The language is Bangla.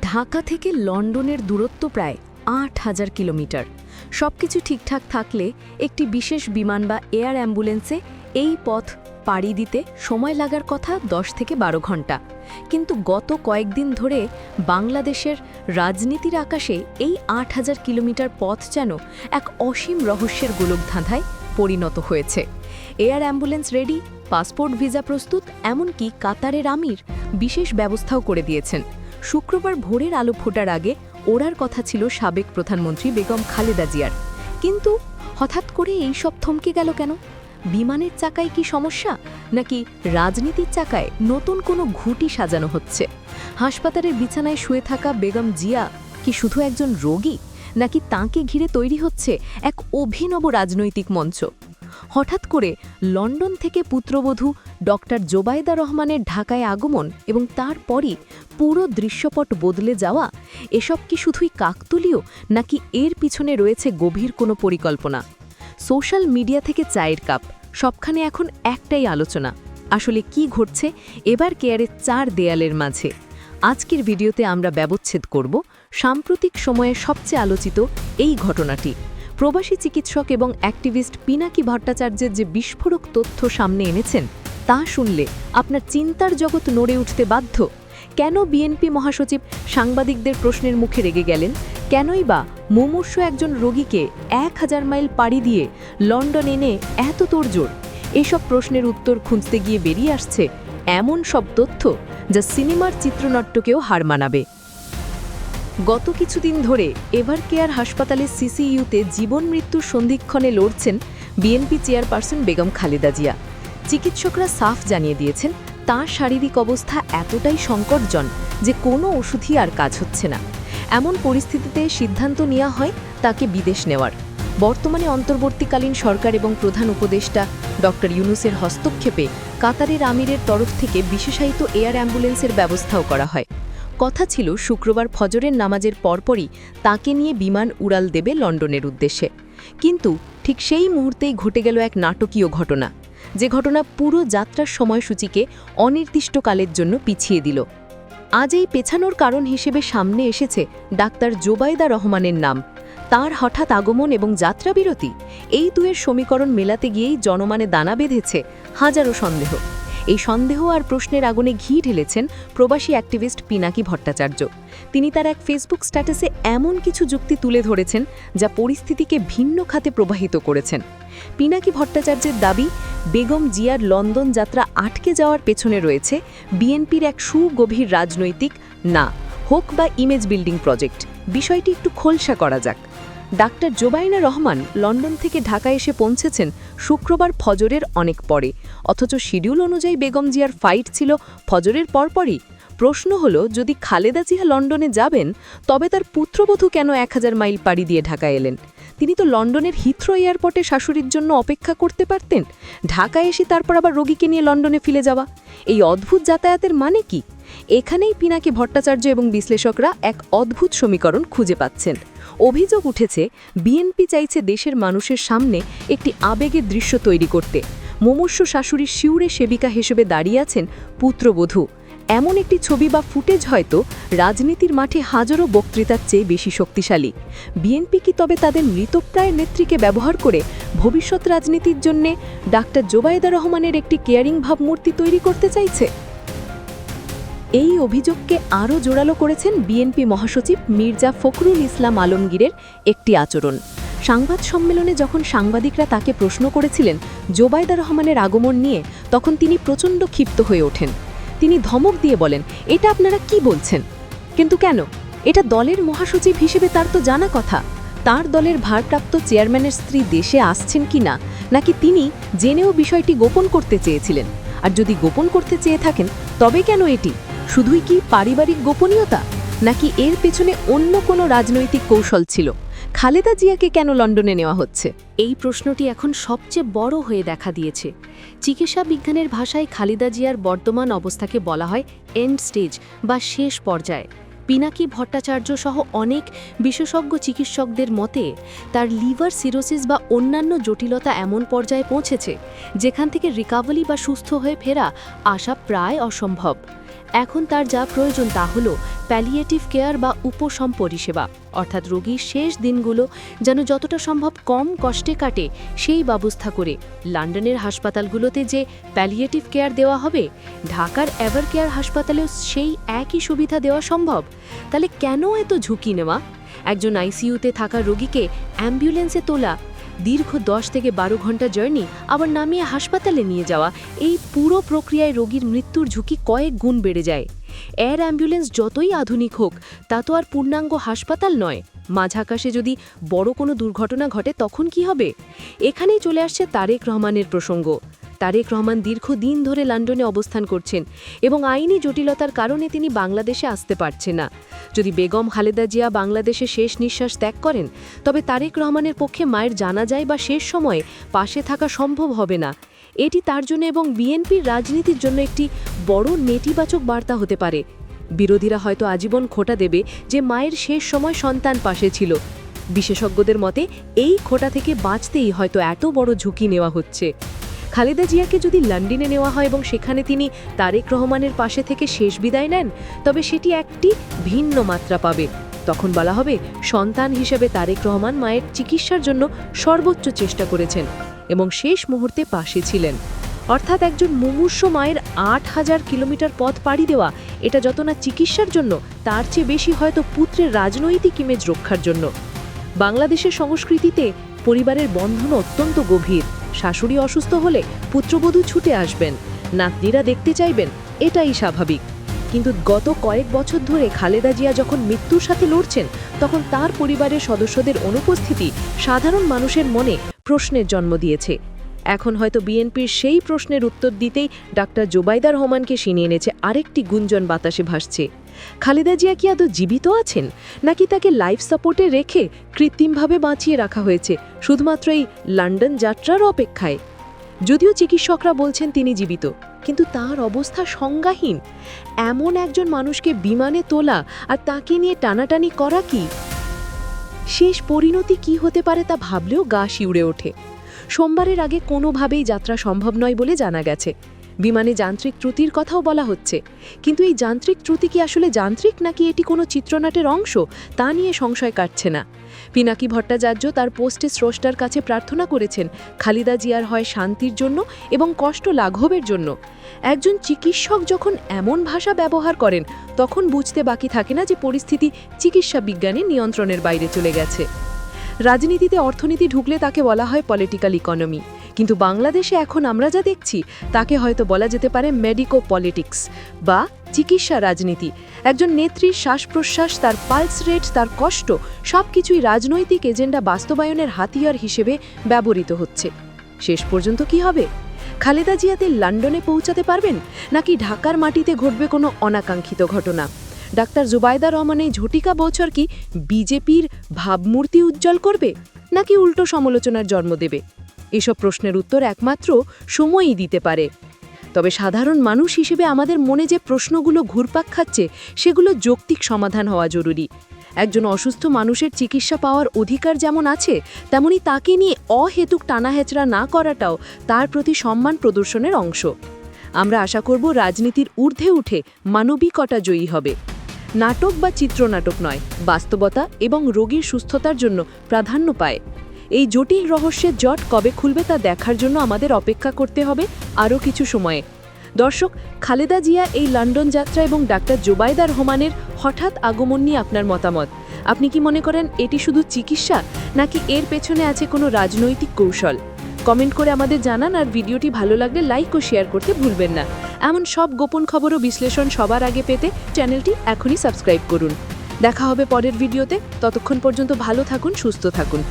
ঢাকা থেকে লন্ডনের দূরত্ব প্রায় ৮,০০০ কিলোমিটার। সবকিছু ঠিকঠাক থাকলে একটি বিশেষ বিমান বা এয়ার অ্যাম্বুলেন্সে এই পথ পাড়ি দিতে সময় লাগার কথা ১০ থেকে ১২ ঘন্টা। কিন্তু গত কয়েকদিন ধরে বাংলাদেশের রাজনীতির আকাশে এই ৮,০০০ কিলোমিটার পথ যেন এক অসীম রহস্যের গোলকধাঁধায় পরিণত হয়েছে। Air ambulance ready, passport visa প্রস্তুত, এমনকি কাতারের আমির বিশেষ ব্যবস্থাও করে দিয়েছেন। শুক্রবার ভোরের আলো ফোটার আগে ওড়ার কথা ছিল সাবেক প্রধানমন্ত্রী বেগম খালেদা জিয়ার। কিন্তু হঠাৎ করে এই সব থমকে গেল কেন? বিমানের চাকায় কি সমস্যা, নাকি রাজনীতির চাকায় নতুন কোনো ঘুঁটি সাজানো হচ্ছে? হাসপাতালের বিছানায় শুয়ে থাকা বেগম জিয়া কি শুধু একজন রোগী, নাকি তাঁকে ঘিরে তৈরি হচ্ছে এক অভিনব রাজনৈতিক মঞ্চ? হঠাৎ করে লন্ডন থেকে পুত্রবধূ ডক্টর জোবায়দা রহমানের ঢাকায় আগমন এবং তারপরই পুরো দৃশ্যপট বদলে যাওয়া, এসব কি শুধুই কাকতালীয়, নাকি এর পিছনে রয়েছে গভীর কোনো পরিকল্পনা? সোশ্যাল মিডিয়া থেকে চায়ের কাপ, সবখানে এখন একটাই আলোচনা, আসলে কি ঘটছে এবার কেয়ারের ৪ দেয়ালের মাঝে? আজকের ভিডিওতে আমরা ব্যবচ্ছেদ করব সাম্প্রতিক সময়ে সবচেয়ে আলোচিত এই ঘটনাটি। প্রবাসী চিকিৎসক এবং অ্যাক্টিভিস্ট পিনাকি ভট্টাচার্যের যে বিস্ফোরক তথ্য সামনে এনেছেন, তা শুনলে আপনার চিন্তার জগৎ নড়ে উঠতে বাধ্য। কেন বিএনপি মহাসচিব সাংবাদিকদের প্রশ্নের মুখে রেগে গেলেন? কেনই বা মুমূর্ষু একজন রোগীকে ১,০০০ মাইল পাড়ি দিয়ে লন্ডন এনে এত তোড়জোড়? এসব প্রশ্নের উত্তর খুঁজতে গিয়ে বেরিয়ে আসছে এমন সব তথ্য যা সিনেমার চিত্রনাট্যকেও হার মানাবে। গত কিছুদিন ধরে এভার কেয়ার হাসপাতালের সিসিইউতে জীবন মৃত্যুর সন্ধিক্ষণে লড়ছেন বিএনপি চেয়ারপারসন বেগম খালেদা জিয়া। চিকিৎসকরা সাফ জানিয়ে দিয়েছেন তাঁর শারীরিক অবস্থা এতটাই সংকটজন যে কোনো ওষুধই আর কাজ হচ্ছে না। এমন পরিস্থিতিতে সিদ্ধান্ত নেওয়া হয় তাকে বিদেশ নেওয়ার। বর্তমানে অন্তর্বর্তীকালীন সরকার এবং প্রধান উপদেষ্টা ডক্টর ইউনূসের হস্তক্ষেপে কাতারের আমিরের তরফ থেকে বিশেষায়িত এয়ার অ্যাম্বুলেন্সের ব্যবস্থাও করা হয়। কথা ছিল শুক্রবার ফজরের নামাজের পরপরই তাকে নিয়ে বিমান উড়াল দেবে লন্ডনের উদ্দেশ্যে। কিন্তু ঠিক সেই মুহূর্তেই ঘটে গেল এক নাটকীয় ঘটনা, যে ঘটনা পুরো যাত্রার সময়সূচিকে অনির্দিষ্টকালের জন্য পিছিয়ে দিল। আজ এই পেছানোর কারণ হিসেবে সামনে এসেছে ডাক্তার জোবায়দা রহমানের নাম। তার হঠাৎ আগমন এবং যাত্রাবিরতি, এই দুয়ের সমীকরণ মেলাতে গিয়েই জনমানে দানা বেঁধেছে হাজারো সন্দেহ। এই সন্দেহ আর প্রশ্নের আগুনে ঘি ঢেলেছেন প্রবাসী অ্যাক্টিভিস্ট পিনাকি ভট্টাচার্য। তিনি তার এক ফেসবুক স্ট্যাটাসে এমন কিছু যুক্তি তুলে ধরেছেন যা পরিস্থিতিকে ভিন্ন খাতে প্রবাহিত করেছেন। পিনাকি ভট্টাচার্যের দাবি, বেগম জিয়ার লন্ডন যাত্রা আটকে যাওয়ার পেছনে রয়েছে বিএনপির এক সুগভীর রাজনৈতিক না হোক বা ইমেজ বিল্ডিং প্রজেক্ট। বিষয়টি একটু খোলসা করা যাক। ডাক্তার জোবায়দা রহমান লন্ডন থেকে ঢাকা এসে পৌঁছেছেন শুক্রবার ফজরের অনেক পরে, অথচ শিডিউল অনুযায়ী বেগম জিয়ার ফ্লাইট ছিল ফজরের পরপরই। প্রশ্ন হলো, যদি খালেদা জিয়া লন্ডনে যাবেন, তবে তার পুত্রবধূ কেন ১,০০০ মাইল পাড়ি দিয়ে ঢাকা এলেন? তিনি তো লন্ডনের হিথ্রো এয়ারপোর্টে শাশুড়ির জন্য অপেক্ষা করতে পারতেন। ঢাকা এসে তারপর আবার রোগীকে নিয়ে লন্ডনে ফিরে যাওয়া, এই অদ্ভুত যাতায়াতের মানে কি? এখানেই পিনাকি ভট্টাচার্য এবং বিশ্লেষকরা এক অদ্ভুত সমীকরণ খুঁজে পাচ্ছেন। অভিযোগ উঠেছে, বিএনপি চাইছে দেশের মানুষের সামনে একটি আবেগের দৃশ্য তৈরি করতে। মুমূর্ষু শাশুড়ির শিউরে সেবিকা হিসেবে দাঁড়িয়ে আছেন পুত্রবধূ, এমন একটি ছবি বা ফুটেজ হয়তো রাজনীতির মাঠে হাজারো বক্তৃতার চেয়ে বেশি শক্তিশালী। বিএনপি কি তবে তাদের মৃতপ্রায় নেত্রীকে ব্যবহার করে ভবিষ্যৎ রাজনীতির জন্য ডাক্তার জোবায়দা রহমানের একটি কেয়ারিং ভাবমূর্তি তৈরি করতে চাইছে? এই অভিযোগকে আরও জোরালো করেছেন বিএনপি মহাসচিব মির্জা ফখরুল ইসলাম আলমগীরের একটি আচরণ। সংবাদ সম্মেলনে যখন সাংবাদিকরা তাকে প্রশ্ন করেছিলেন জোবায়দা রহমানের আগমন নিয়ে, তখন তিনি প্রচণ্ড ক্ষিপ্ত হয়ে ওঠেন। তিনি ধমক দিয়ে বলেন, এটা আপনারা কি বলছেন? কিন্তু কেন? এটা দলের মহাসচিব হিসেবে তার তো জানা কথা। তার দলের ভারপ্রাপ্ত চেয়ারম্যানের স্ত্রী দেশে আসছেন কিনা, নাকি তিনি জেনেও বিষয়টি গোপন করতে চেয়েছিলেন? আর যদি গোপন করতে চেয়ে থাকেন, তবে কেন এটি? শুধুই কি পারিবারিক গোপনীয়তা, নাকি এর পেছনে অন্য কোনো রাজনৈতিক কৌশল ছিল? খালেদা জিয়াকে কেন লন্ডনে নেওয়া হচ্ছে? এই প্রশ্নটি এখন সবচেয়ে বড় হয়ে দেখা দিয়েছে। চিকিৎসা বিজ্ঞানের ভাষায় খালেদা জিয়ার বর্তমান অবস্থাকে বলা হয় এন্ড স্টেজ বা শেষ পর্যায়ে। পিনাকি ভট্টাচার্য সহ অনেক বিশেষজ্ঞ চিকিৎসকদের মতে তার লিভার সিরোসিস বা অন্যান্য জটিলতা এমন পর্যায়ে পৌঁছেছে যেখান থেকে রিকভারি বা সুস্থ হয়ে ফেরা আশা প্রায় অসম্ভব। এখন তার যা প্রয়োজন তা হলো প্যালিয়েটিভ কেয়ার বা উপশম পরিষেবা, অর্থাৎ রোগীর শেষ দিনগুলো যেন যতটা সম্ভব কম কষ্টে কাটে সেই ব্যবস্থা করে লন্ডনের হাসপাতালগুলোতে যে প্যালিয়েটিভ কেয়ার দেওয়া হবে, ঢাকার এভার কেয়ার হাসপাতালেও সেই একই সুবিধা দেওয়া সম্ভব। তাহলে কেন এত ঝুঁকি নেওয়া? একজন আইসিইউতে থাকা রোগীকে অ্যাম্বুলেন্সে তোলা, দীর্ঘ 10 থেকে 12 ঘন্টা জার্নি, আবার নামিয়ে হাসপাতালে নিয়ে যাওয়া, এই পুরো প্রক্রিয়ায় রোগীর মৃত্যুর ঝুঁকি কয়েক গুণ বেড়ে যায়। এয়ার অ্যাম্বুলেন্স যতই আধুনিক হোক তা তো আর পূর্ণাঙ্গ হাসপাতাল নয়। মাঝ আকাশে যদি বড় কোনো দুর্ঘটনা ঘটে তখন কি হবে? এখানেই চলে আসছে তারেক রহমানের প্রসঙ্গ। তারেক রহমান দীর্ঘদিন ধরে লন্ডনে অবস্থান করছেন এবং আইনি জটিলতার কারণে তিনি বাংলাদেশে আসতে পারছেন না। যদি বেগম খালেদা জিয়া বাংলাদেশে শেষ নিঃশ্বাস ত্যাগ করেন, তবে তারেক রহমানের পক্ষে মায়ের জানাজায় বা শেষ সময়ে পাশে থাকা সম্ভব হবে না। এটি তার জন্য এবং বিএনপির রাজনীতির জন্য একটি বড় নেতিবাচক বার্তা হতে পারে। বিরোধীরা হয়তো আজীবন খোঁটা দেবে যে মায়ের শেষ সময় সন্তান পাশে ছিল। বিশেষজ্ঞদের মতে এই খোঁটা থেকে বাঁচতেই হয়তো এত বড় ঝুঁকি নেওয়া হচ্ছে। খালেদা জিয়াকে যদি লন্ডনে নেওয়া হয় এবং সেখানে তিনি তারেক রহমানের পাশে থেকে শেষ বিদায় নেন, তবে সেটি একটি ভিন্ন মাত্রা পাবে। তখন বলা হবে সন্তান হিসেবে তারেক রহমান মায়ের চিকিৎসার জন্য সর্বোচ্চ চেষ্টা করেছেন এবং শেষ মুহূর্তে পাশে ছিলেন। অর্থাৎ একজন মুমূর্ষু মায়ের 8000 কিলোমিটার পথ পাড়ি দেওয়া, এটা যত না চিকিৎসার জন্য, তার চেয়ে বেশি হয়তো পুত্রের রাজনৈতিক ইমেজ রক্ষার জন্য। বাংলাদেশের সংস্কৃতিতে পরিবারের বন্ধন অত্যন্ত গভীর। শাশুড়ি অসুস্থ হলে পুত্রবধূ ছুটে আসবেন, নাতনিরা দেখতে চাইবেন, এটাই স্বাভাবিক। কিন্তু গত কয়েক বছর ধরে খালেদা জিয়া যখন মৃত্যুর সাথে লড়ছেন, তখন তার পরিবারের সদস্যদের অনুপস্থিতি সাধারণ মানুষের মনে প্রশ্নের জন্ম দিয়েছে। এখন হয়তো বিএনপির সেই প্রশ্নের উত্তর দিতেই ডাক্তার জোবাইদা রহমানকে ছিনিয়ে এনেছে আরেকটি গুঞ্জন বাতাসে ভাসছে। খালেদা জিয়া কি আদৌ জীবিত আছেন, নাকি তাকে লাইফ সাপোর্টে রেখে কৃত্রিমভাবে বাঁচিয়ে রাখা হয়েছে শুধুমাত্র এই লন্ডন যাত্রার অপেক্ষায়? যদিও চিকিৎসকরা বলছেন তিনি জীবিত, কিন্তু তার অবস্থা সংজ্ঞাহীন। এমন একজন মানুষকে বিমানে তোলা আর তাকে নিয়ে টানাটানি করা, কি শেষ পরিণতি কি হতে পারে তা ভাবলেও গা শিউড়ে ওঠে। সোমবারের আগে কোনোভাবেই যাত্রা সম্ভব নয় বলে জানা গেছে। বিমানে যান্ত্রিক ত্রুটির কথাও বলা হচ্ছে, কিন্তু এই যান্ত্রিক ত্রুটি কি আসলে যান্ত্রিক নাকি এটি কোনো চিত্রনাট্যের অংশ, তা নিয়ে সংশয় কাটছে না। পিনাকি ভট্টাচার্য তার পোস্টে স্রষ্টার কাছে প্রার্থনা করেছেন খালেদা জিয়ার হয় শান্তির জন্য এবং কষ্ট লাঘবের জন্য। একজন চিকিৎসক যখন এমন ভাষা ব্যবহার করেন, তখন বুঝতে বাকি থাকে না যে পরিস্থিতি চিকিৎসা বিজ্ঞানের নিয়ন্ত্রণের বাইরে চলে গেছে। রাজনীতিতে অর্থনীতি ঢুকলে তাকে বলা হয় পলিটিক্যাল ইকোনমি, কিন্তু বাংলাদেশে এখন আমরা যা দেখছি তাকে হয়তো বলা যেতে পারে মেডিকো পলিটিক্স বা চিকিৎসা রাজনীতি। একজন নেত্রীর শ্বাস প্রশ্বাস, তার পালস রেট, তার কষ্ট, সবকিছুই রাজনৈতিক এজেন্ডা বাস্তবায়নের হাতিয়ার হিসেবে ব্যবহৃত হচ্ছে। শেষ পর্যন্ত কি হবে? খালেদা জিয়াতে লন্ডনে পৌঁছাতে পারবেন, নাকি ঢাকার মাটিতে ঘটবে কোনো অনাকাঙ্ক্ষিত ঘটনা? ডাক্তার জোবাইদা রহমান এই ঝটিকা বছর কি বিজেপির ভাবমূর্তি উজ্জ্বল করবে, নাকি উল্টো সমালোচনার জন্ম দেবে? এসব প্রশ্নের উত্তর একমাত্র সময়ই দিতে পারে। তবে সাধারণ মানুষ হিসেবে আমাদের মনে যে প্রশ্নগুলো ঘুরপাক খাচ্ছে, সেগুলো যৌক্তিক সমাধান হওয়া জরুরি। একজন অসুস্থ মানুষের চিকিৎসা পাওয়ার অধিকার যেমন আছে, তেমনি তাকে নিয়ে অহেতুক টানাহেচড়া না করাটাও তার প্রতি সম্মান প্রদর্শনের অংশ। আমরা আশা করব রাজনীতির ঊর্ধ্বে উঠে মানবিকতা জয়ী হবে। নাটক বা চিত্রনাটক নয়, বাস্তবতা এবং রোগীর সুস্থতার জন্য প্রাধান্য পায়। এই জটিল রহস্যের জট কবে খুলবে তা দেখার জন্য আমাদের অপেক্ষা করতে হবে আরও কিছু সময়ে। দর্শক, খালেদা জিয়া এই লন্ডন যাত্রা এবং ডাক্তার জোবাইদা রহমানের হঠাৎ আগমন নিয়ে আপনার মতামত। আপনি কি মনে করেন এটি শুধু চিকিৎসা, নাকি এর পেছনে আছে কোনো রাজনৈতিক কৌশল? কমেন্ট করে আমাদের জানান, আর ভিডিওটি ভালো লাগলে লাইক ও শেয়ার করতে ভুলবেন না। এমন সব গোপন খবর ও বিশ্লেষণ সবার আগে পেতে চ্যানেলটি এখনই সাবস্ক্রাইব করুন। দেখা হবে পরের ভিডিওতে। ততক্ষণ পর্যন্ত ভালো থাকুন, সুস্থ থাকুন।